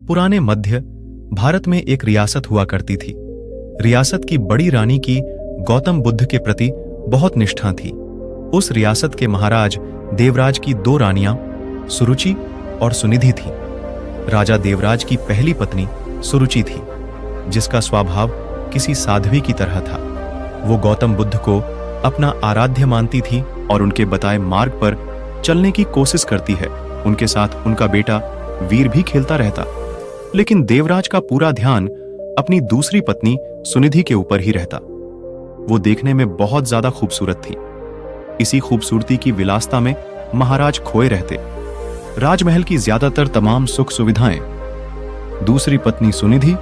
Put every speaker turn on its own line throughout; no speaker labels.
पुराने मध्य भारत में एक रियासत हुआ करती थी। रियासत की बड़ी रानी की गौतम बुद्ध के प्रति बहुत निष्ठा थी। उस रियासत के महाराज देवराज की दो रानियां सुरुचि और सुनिधि थीं। राजा देवराज की पहली पत्नी सुरुचि थी, जिसका स्वभाव किसी साध्वी की तरह था। वो गौतम बुद्ध को अपना आराध्य मानती थी और उनके बताए मार्ग पर चलने की कोशिश करती है। उनके साथ उनका बेटा वीर भी खेलता रहता, लेकिन देवराज का पूरा ध्यान अपनी दूसरी पत्नी सुनिधि के ऊपर ही रहता। वो देखने में बहुत ज्यादा खूबसूरत थी। इसी खूबसूरती की विलासता में महाराज खोए रहते। राजमहल की ज्यादातर तमाम सुख सुविधाएं दूसरी पत्नी सुनिधि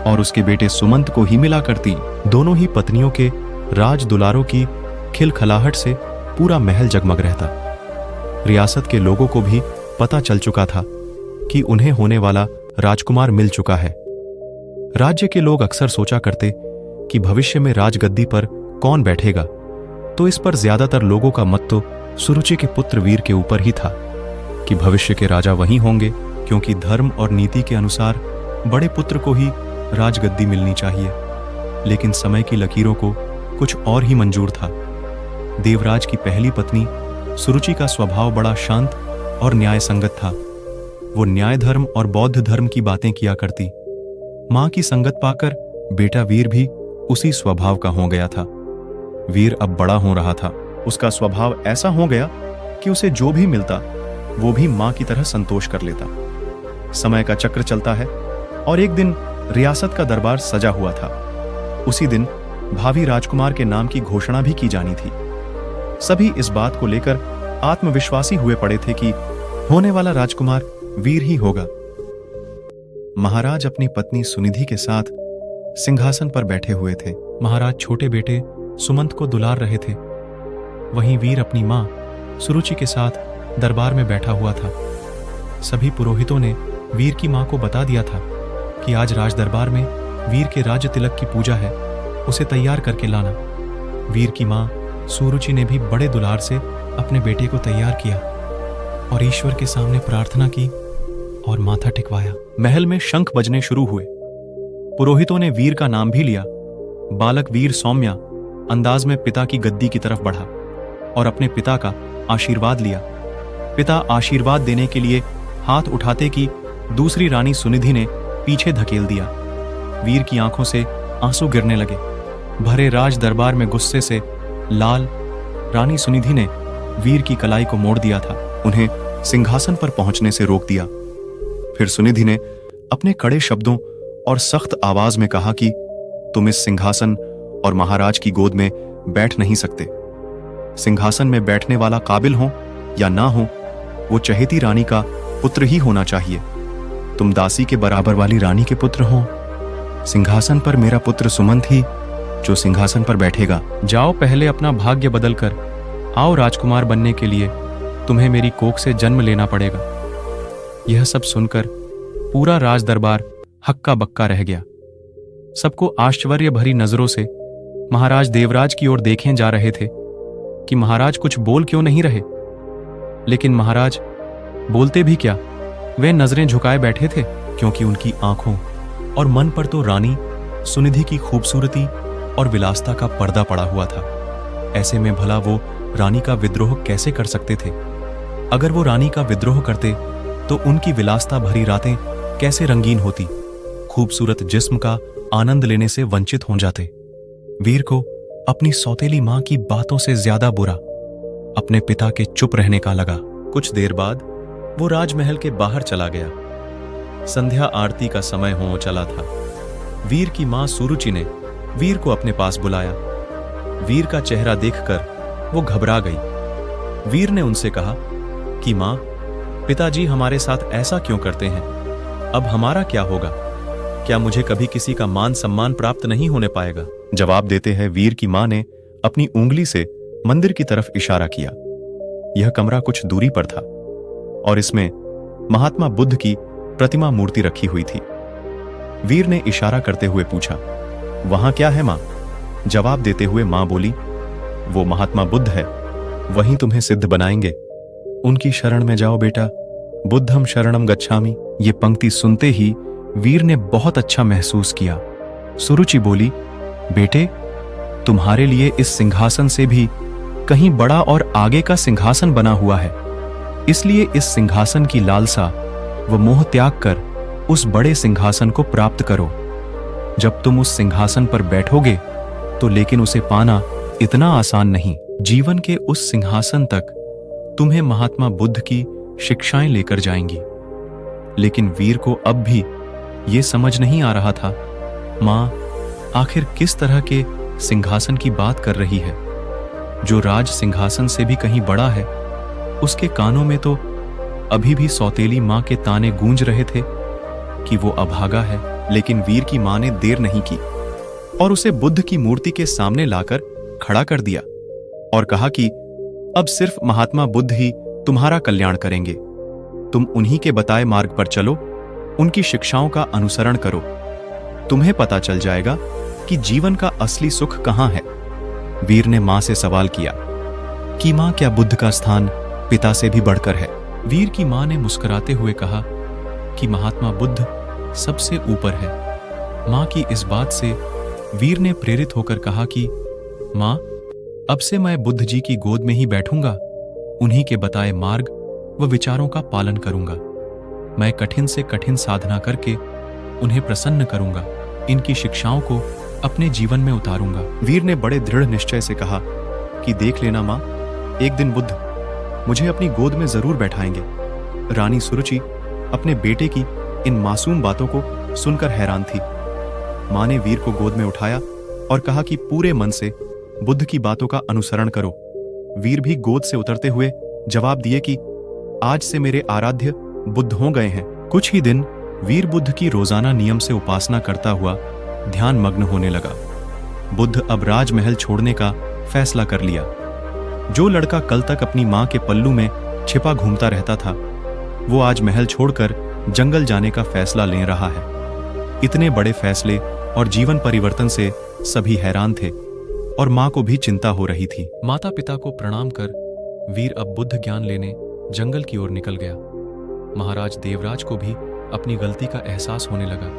और उसके बेटे सुमंत को ही मिला करती। दोनों ही पत्नियों के राज दुलारों की खिलखलाहट से पूरा महल जगमग रहता। रियासत के लोगों को भी पता चल चुका था कि उन्हें होने वाला राजकुमार मिल चुका है। राज्य के लोग अक्सर सोचा करते कि भविष्य में राजगद्दी पर कौन बैठेगा, तो इस पर ज्यादातर लोगों का मत तो सुरुचि के पुत्र वीर के ऊपर ही था कि भविष्य के राजा वही होंगे, क्योंकि धर्म और नीति के अनुसार बड़े पुत्र को ही राजगद्दी मिलनी चाहिए। लेकिन समय की लकीरों को कुछ और ही मंजूर था। देवराज की पहली पत्नी सुरुचि का स्वभाव बड़ा शांत और न्याय संगत था। वो न्याय धर्म और बौद्ध धर्म की बातें किया करती। मां की संगत पाकर बेटा वीर भी उसी स्वभाव का हो गया था। वीर अब बड़ा हो रहा था। उसका स्वभाव ऐसा हो गया कि उसे जो भी मिलता वो भी मां की तरह संतोष कर लेता। समय का चक्र चलता है और एक दिन रियासत का दरबार सजा हुआ था। उसी दिन भावी राजकुमार के नाम की घोषणा भी की जानी थी। सभी इस बात को लेकर आत्मविश्वासी हुए पड़े थे कि होने वाला राजकुमार वीर ही होगा। महाराज अपनी पत्नी सुनिधि के साथ सिंहासन पर बैठे हुए थे। महाराज छोटे बेटे सुमंत को दुलार रहे थे। वहीं वीर अपनी मां सुरुचि के साथ दरबार में बैठा हुआ था। सभी पुरोहितों ने वीर की मां को बता दिया था कि आज राज दरबार में वीर के राज्य तिलक की पूजा है, उसे तैयार करके लाना। वीर की मां सुरुचि ने भी बड़े दुलार से अपने बेटे को तैयार किया और ईश्वर के सामने प्रार्थना की और माथा टिकवाया। महल में शंख बजने शुरू हुए। पुरोहितों ने वीर का नाम भी लिया। बालक वीर सौम्या अंदाज में पिता की गद्दी की तरफ बढ़ा और अपने पिता का आशीर्वाद लिया। पिता आशीर्वाद देने के लिए हाथ उठाते कि दूसरी रानी सुनिधि ने पीछे धकेल दिया। वीर की आंखों से आंसू गिरने लगे। भरे राज दरबार में गुस्से से लाल रानी सुनिधि ने वीर की कलाई को मोड़ दिया था, उन्हें सिंहासन पर पहुंचने से रोक दिया। फिर सुनिधि ने अपने कड़े शब्दों और सख्त आवाज में कहा कि तुम इस सिंहासन और महाराज की गोद में बैठ नहीं सकते। सिंहासन में बैठने वाला काबिल हो या ना हो, वो चहेती रानी का पुत्र ही होना चाहिए। तुम दासी के बराबर वाली रानी के पुत्र हो। सिंहासन पर मेरा पुत्र सुमंत ही जो सिंहासन पर बैठेगा। जाओ, पहले अपना भाग्य बदल कर आओ। राजकुमार बनने के लिए तुम्हें मेरी कोख से जन्म लेना पड़ेगा। यह सब सुनकर पूरा राज दरबार हक्का बक्का रह गया। सबको आश्चर्य भरी नजरों से महाराज देवराज की ओर देखे जा रहे थे कि महाराज कुछ बोल क्यों नहीं रहे। लेकिन महाराज बोलते भी क्या, वे नजरें झुकाए बैठे थे, क्योंकि उनकी आंखों और मन पर तो रानी सुनिधि की खूबसूरती और विलासता का पर्दा पड़ा हुआ था। ऐसे में भला वो रानी का विद्रोह कैसे कर सकते थे? अगर वो रानी का विद्रोह करते तो उनकी विलासता भरी रातें कैसे रंगीन होती, खूबसूरत जिस्म का आनंद लेने से वंचित हो जाते। वीर को अपनी सौतेली मां की बातों से ज्यादा बुरा अपने पिता के चुप रहने का लगा। कुछ देर बाद वो राजमहल के बाहर चला गया। संध्या आरती का समय हो चला था। वीर की मां सुरुचि ने वीर को अपने पास बुलाया। वीर का चेहरा देखकर वो घबरा गई। वीर ने उनसे कहा कि मां, पिताजी हमारे साथ ऐसा क्यों करते हैं? अब हमारा क्या होगा? क्या मुझे कभी किसी का मान सम्मान प्राप्त नहीं होने पाएगा? जवाब देते हैं वीर की मां ने अपनी उंगली से मंदिर की तरफ इशारा किया। यह कमरा कुछ दूरी पर था और इसमें महात्मा बुद्ध की प्रतिमा मूर्ति रखी हुई थी। वीर ने इशारा करते हुए पूछा, वहां क्या है मां? जवाब देते हुए मां बोली, वो महात्मा बुद्ध है, वहीं तुम्हें सिद्ध बनाएंगे। उनकी शरण में जाओ बेटा, बुद्धम शरणम गच्छामि। ये पंक्ति सुनते ही वीर ने बहुत अच्छा महसूस किया। सुरुचि बोली, बेटे, तुम्हारे लिए इस सिंहासन से भी कहीं बड़ा और आगे का सिंहासन बना हुआ है, इसलिए इस सिंहासन की लालसा व मोह त्याग कर उस बड़े सिंहासन को प्राप्त करो। जब तुम उस सिंहासन पर बैठोगे तो लेकिन उसे पाना इतना आसान नहीं। जीवन के उस सिंहासन तक तुम्हें महात्मा बुद्ध की शिक्षाएं लेकर जाएंगी। लेकिन वीर को अब भी ये समझ नहीं आ रहा था, मां आखिर किस तरह के सिंहासन की बात कर रही है। जो राज सिंहासन से भी कहीं बड़ा है, उसके कानों में तो अभी भी सौतेली मां के ताने गूंज रहे थे कि वो अभागा है। लेकिन वीर की मां ने देर नहीं की और उसे बुद्ध की मूर्ति के सामने लाकर खड़ा कर दिया और कहा कि अब सिर्फ महात्मा बुद्ध ही तुम्हारा कल्याण करेंगे। तुम उन्हीं के बताए मार्ग पर चलो, उनकी शिक्षाओं का अनुसरण करो। तुम्हें पता चल जाएगा कि जीवन का असली सुख कहां है। वीर ने मां से सवाल किया कि मां, क्या बुद्ध का स्थान पिता से भी बढ़कर है? वीर की मां ने मुस्कुराते हुए कहा कि महात्मा बुद्ध सबसे ऊपर है। मां की इस बात से वीर ने प्रेरित होकर कहा कि मां, अब से मैं बुद्ध जी की गोद में ही बैठूंगा, उन्हीं के बताए मार्ग व विचारों का पालन करूंगा। मैं कठिन से कठिन साधना करके उन्हें प्रसन्न करूंगा, इनकी शिक्षाओं को अपने जीवन में उतारूंगा। वीर ने बड़े दृढ़ निश्चय से कहा कि देख लेना मां, एक दिन बुद्ध मुझे अपनी गोद में जरूर बैठाएंगे। रानी सुरुचि अपने बेटे की इन मासूम बातों को सुनकर हैरान थी। मां ने वीर को गोद में उठाया और कहा कि पूरे मन से बुद्ध की बातों का अनुसरण करो। वीर भी गोद से उतरते हुए जवाब दिए कि आज से मेरे आराध्य बुद्ध हो गए हैं। कुछ ही दिन वीर बुद्ध की रोजाना नियम से उपासना करता हुआ ध्यान मग्न होने लगा। बुद्ध अब राजमहल छोड़ने का फैसला कर लिया। जो लड़का कल तक अपनी मां के पल्लू में छिपा घूमता रहता था, वो आज महल छोड़कर जंगल जाने का फैसला ले रहा है। इतने बड़े फैसले और जीवन परिवर्तन से सभी हैरान थे और मां को भी चिंता हो रही थी। माता पिता को प्रणाम कर वीर अब बुद्ध ज्ञान लेने जंगल की ओर निकल गया। महाराज देवराज को भी अपनी गलती का एहसास होने लगा,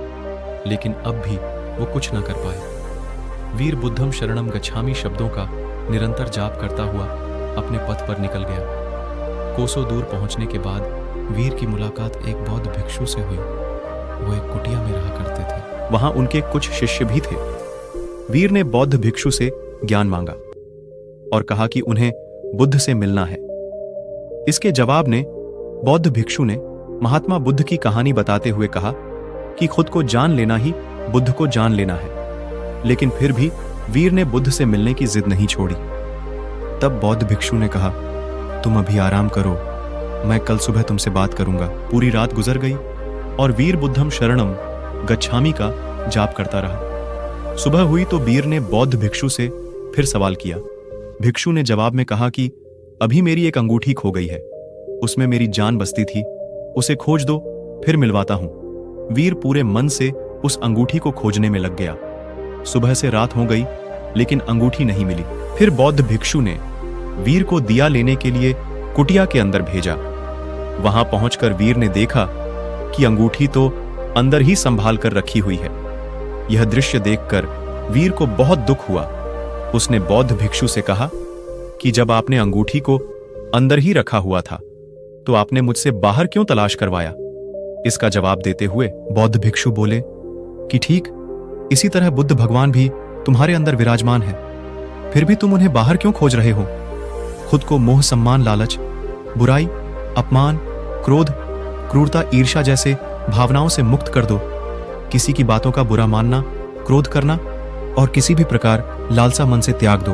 लेकिन अब भी वो कुछ न कर पाए। वीर बुद्धम शरणम गच्छामि शब्दों का निरंतर जाप करता हुआ अपने पथ पर निकल गया। कोसों दूर पहुंचने के बाद वीर की मुलाकात एक बौद्ध भिक्षु से हुई। वो एक कुटिया में रहा करते थे। वहां उनके कुछ शिष्य भी थे। वीर ने बौद्ध भिक्षु से ज्ञान मांगा और कहा कि उन्हें बुद्ध से मिलना है। इसके जवाब में बौद्ध भिक्षु ने महात्मा बुद्ध की कहानी बताते हुए कहा कि खुद को जान लेना ही बुद्ध को जान लेना है। लेकिन फिर भी वीर ने बुद्ध से मिलने की जिद नहीं छोड़ी। तब बौद्ध भिक्षु ने कहा, तुम अभी आराम करो, मैं कल सुबह तुमसे बात करूंगा। पूरी रात गुजर गई और वीर बुद्धम शरणम गच्छामि का जाप करता रहा। सुबह हुई तो वीर ने बौद्ध भिक्षु से फिर सवाल किया। भिक्षु ने जवाब में कहा कि अभी मेरी एक अंगूठी खो गई है, उसमें मेरी जान बसती थी, उसे खोज दो, फिर मिलवाता हूं। वीर पूरे मन से उस अंगूठी को खोजने में लग गया। सुबह से रात हो गई, लेकिन अंगूठी नहीं मिली। फिर बौद्ध भिक्षु ने वीर को दिया लेने के लिए कुटिया के अंदर भेजा। वहां पहुंचकर वीर ने देखा कि अंगूठी तो अंदर ही संभाल कर रखी हुई है। यह दृश्य देखकर वीर को बहुत दुख हुआ। उसने बौद्ध भिक्षु से कहा कि जब आपने अंगूठी को अंदर ही रखा हुआ था, तो आपने मुझसे बाहर क्यों तलाश करवाया? इसका जवाब देते हुए बौद्ध भिक्षु बोले कि ठीक इसी तरह बुद्ध भगवान भी तुम्हारे अंदर विराजमान है, फिर भी तुम उन्हें बाहर क्यों खोज रहे हो? खुद को मोह, सम्मान, लालच, बुराई, अपमान, क्रोध, क्रूरता, ईर्ष्या जैसे भावनाओं से मुक्त कर दो। किसी की बातों का बुरा मानना, क्रोध करना और किसी भी प्रकार लालसा मन से त्याग दो।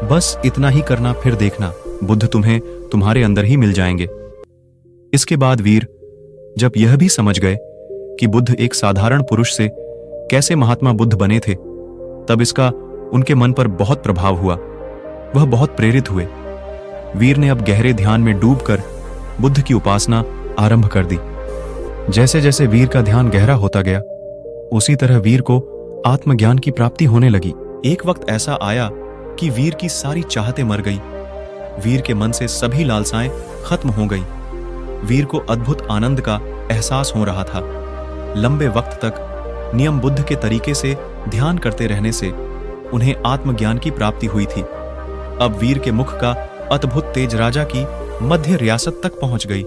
बस इतना ही करना, फिर देखना बुद्ध तुम्हें तुम्हारे अंदर ही मिल जाएंगे। इसके बाद वीर जब यह भी समझ गए कि बुद्ध एक साधारण पुरुष से कैसे महात्मा बुद्ध बने थे, तब इसका उनके मन पर बहुत प्रभाव हुआ। वह बहुत प्रेरित हुए। वीर ने अब गहरे ध्यान में डूबकर बुद्ध की उपासना आरंभ कर दी। जैसे जैसे वीर का ध्यान गहरा होता गया, उसी तरह वीर को आत्मज्ञान की प्राप्ति होने लगी। एक वक्त ऐसा आया कि वीर की सारी चाहतें मर गई। वीर के मन से सभी लालसाएं खत्म हो गई। वीर को अद्भुत आनंद का एहसास हो रहा था। लंबे वक्त तक नियम बुद्ध के तरीके से ध्यान करते रहने से उन्हें आत्मज्ञान की प्राप्ति हुई थी। अब वीर के मुख का अद्भुत तेज राजा की मध्य रियासत तक पहुंच गई।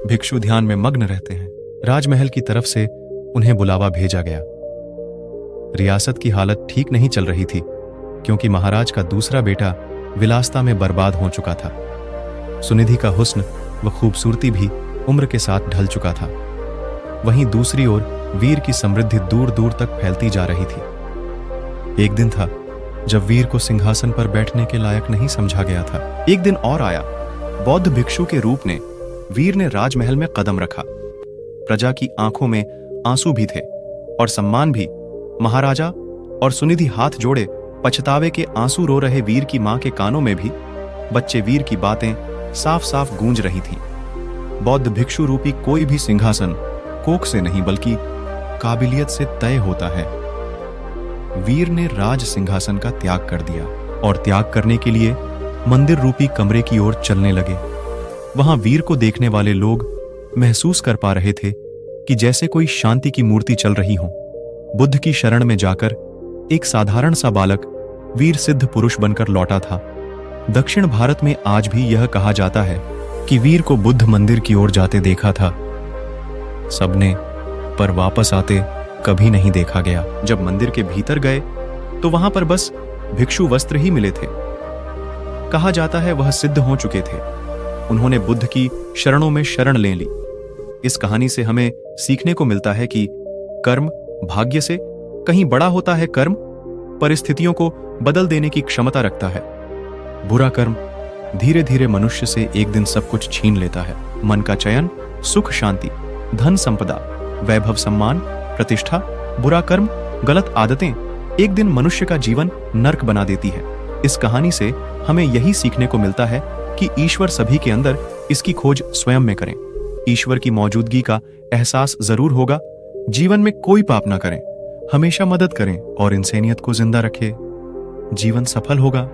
भिक्षु ध्यान में मग्न रहते हैं। राजमहल की तरफ से उन्हें बुलावा भेजा गया। रियासत की हालत ठीक नहीं चल रही थी, क्योंकि महाराज का दूसरा बेटा विलासिता में बर्बाद हो चुका था। सुनिधि का हुस्न व खूबसूरती भी उम्र के साथ ढल चुका था। वहीं दूसरी ओर वीर की समृद्धि दूर दूर तक फैलती जा रही थी। एक दिन था जब वीर को सिंहासन पर बैठने के लायक नहीं समझा गया था। एक दिन और आया। बौद्ध भिक्षु के रूप में वीर ने राजमहल में कदम रखा। प्रजा की आंखों में आंसू भी थे और सम्मान भी। महाराजा और सुनिधि हाथ जोड़े पछतावे के आंसू रो रहे वीर की मां के कानों में भी बच्चे वीर की बातें साफ साफ गूंज रही थीं। बौद्ध भिक्षु रूपी कोई भी सिंहासन कोख से नहीं बल्कि काबिलियत से तय होता है। वीर ने राज सिंहासन का त्याग कर दिया और त्याग करने के लिए मंदिर रूपी कमरे की ओर चलने लगे। वहां वीर को देखने वाले लोग महसूस कर पा रहे थे कि जैसे कोई शांति की मूर्ति चल रही हो। बुद्ध की शरण में जाकर एक साधारण सा बालक वीर सिद्ध पुरुष बनकर लौटा था। दक्षिण भारत में आज भी यह कहा जाता है कि वीर को बुद्ध मंदिर की ओर जाते देखा था सबने, पर वापस आते कभी नहीं देखा गया। जब मंदिर के भीतर गए तो वहां पर बस भिक्षु वस्त्र ही मिले थे। कहा जाता है वह सिद्ध हो चुके थे। उन्होंने बुद्ध की शरणों में शरण ले ली। इस कहानी से हमें सीखने को मिलता है कि कर्म भाग्य से कहीं बड़ा होता है। कर्म परिस्थितियों को बदल देने की क्षमता रखता है। बुरा कर्म धीरे धीरे मनुष्य से एक दिन सब कुछ छीन लेता है। मन का चयन, सुख शांति, धन संपदा, वैभव सम्मान, प्रतिष्ठा। बुरा कर्म, गलत आदतें एक दिन मनुष्य का जीवन नर्क बना देती है। इस कहानी से हमें यही सीखने को मिलता है कि ईश्वर सभी के अंदर, इसकी खोज स्वयं में करें। ईश्वर की मौजूदगी का एहसास जरूर होगा। जीवन में कोई पाप ना करें, हमेशा मदद करें और इंसानियत को जिंदा रखें। जीवन सफल होगा।